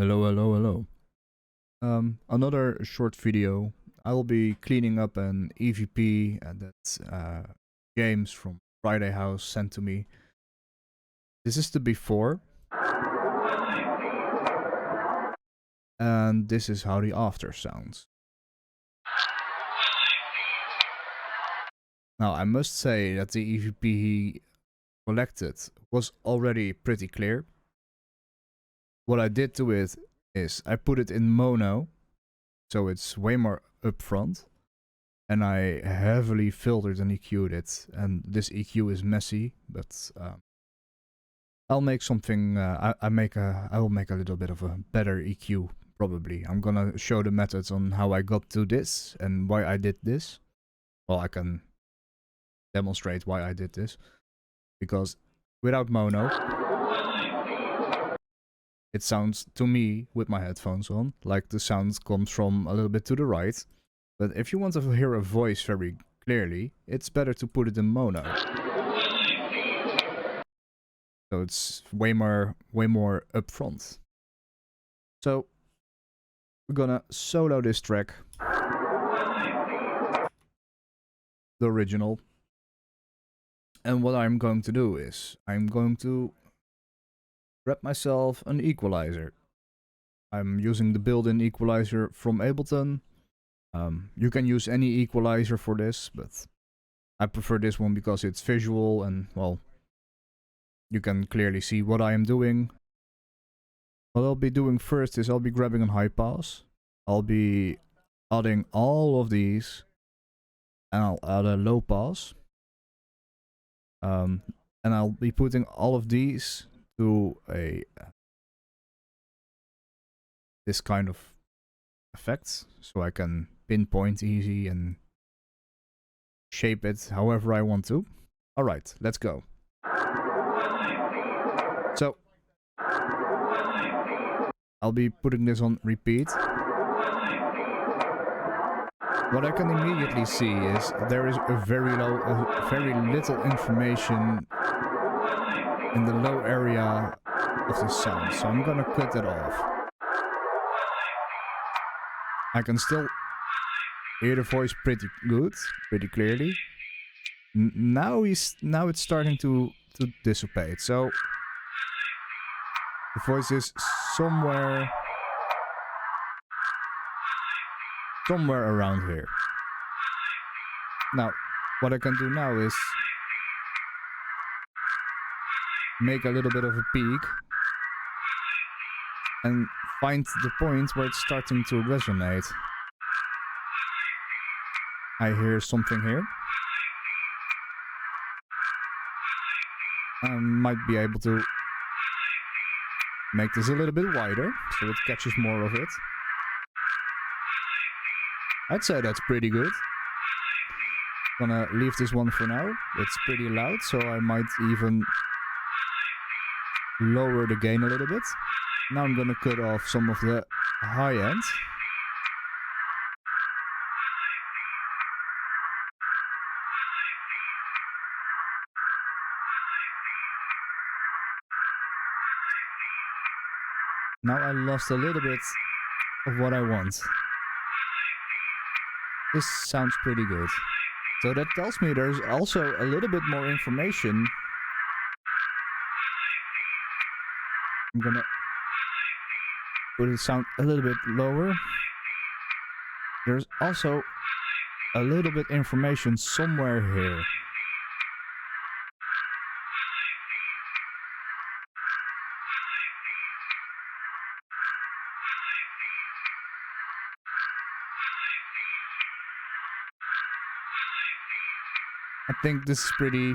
Hello, hello, hello. Another short video. I will be cleaning up an EVP that games from Friday House sent to me. This is the before, and this is how the after sounds. Now, I must say that the EVP he collected was already pretty clear. What I did to it is I put it in mono, so it's way more upfront. And I heavily filtered and EQ'd it, and this EQ is messy, but I'll make something. I will make a little bit of a better EQ probably. I'm gonna show the methods on how I got to this and why I did this. Well, I can demonstrate why I did this, because without mono, it sounds to me with my headphones on like the sound comes from a little bit to the right. But if you want to hear a voice very clearly, it's better to put it in mono. So it's way more upfront. So we're gonna solo this track, the original. And what I'm going to do is I'm going to grab myself an equalizer. I'm using the built-in equalizer from Ableton. You can use any equalizer for this, but I prefer this one because it's visual and, well, you can clearly see what I am doing. What I'll be doing first is I'll be grabbing a high pass. I'll be adding all of these, and I'll add a low pass. And I'll be putting all of these to this kind of effect, so I can pinpoint easy and shape it however I want to. Alright, let's go. So I'll be putting this on repeat. What I can immediately see is there is a very little information in the low area of the sound, so I'm gonna cut that off. I can still hear the voice pretty good, pretty clearly. Now it's starting to dissipate, so the voice is somewhere around here. Now, what I can do now is make a little bit of a peak and find the point where it's starting to resonate. I hear something here. I might be able to make this a little bit wider so it catches more of it. I'd say that's pretty good. Gonna leave this one for now. It's pretty loud, so I might even lower the gain a little bit. Now I'm gonna cut off some of the high end. Now I lost a little bit of what I want. This sounds pretty good. So that tells me there's also a little bit more information. I'm gonna put the sound a little bit lower. There's also a little bit information somewhere here. I think this is pretty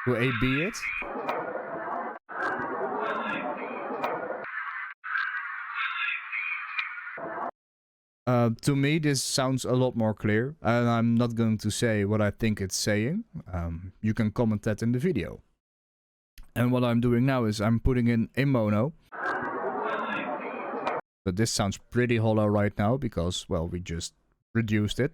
to A-B it. To me, this sounds a lot more clear, and I'm not going to say what I think it's saying. You can comment that in the video. And what I'm doing now is I'm putting in a mono. But this sounds pretty hollow right now because, well, we just reduced it.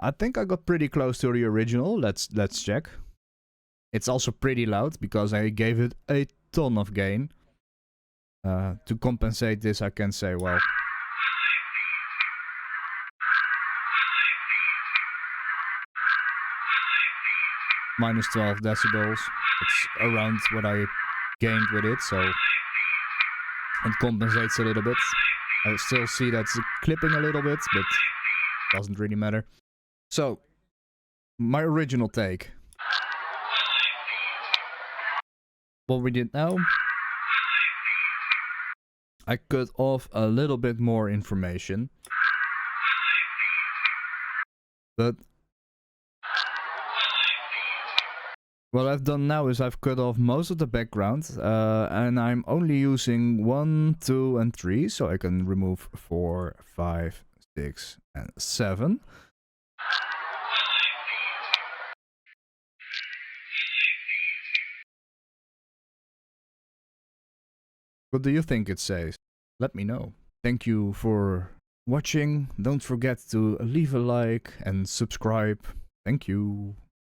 I think I got pretty close to the original. Let's check. It's also pretty loud because I gave it a ton of gain. To compensate this, I can say, well, minus 12 decibels. It's around what I gained with it, so it compensates a little bit. I still see that's clipping a little bit, but doesn't really matter. So, my original take. What we did now, I cut off a little bit more information, but what I've done now is I've cut off most of the background, and I'm only using 1, 2, and 3, so I can remove 4, 5, 6, and 7. What do you think it says? Let me know. Thank you for watching. Don't forget to leave a like and subscribe. Thank you.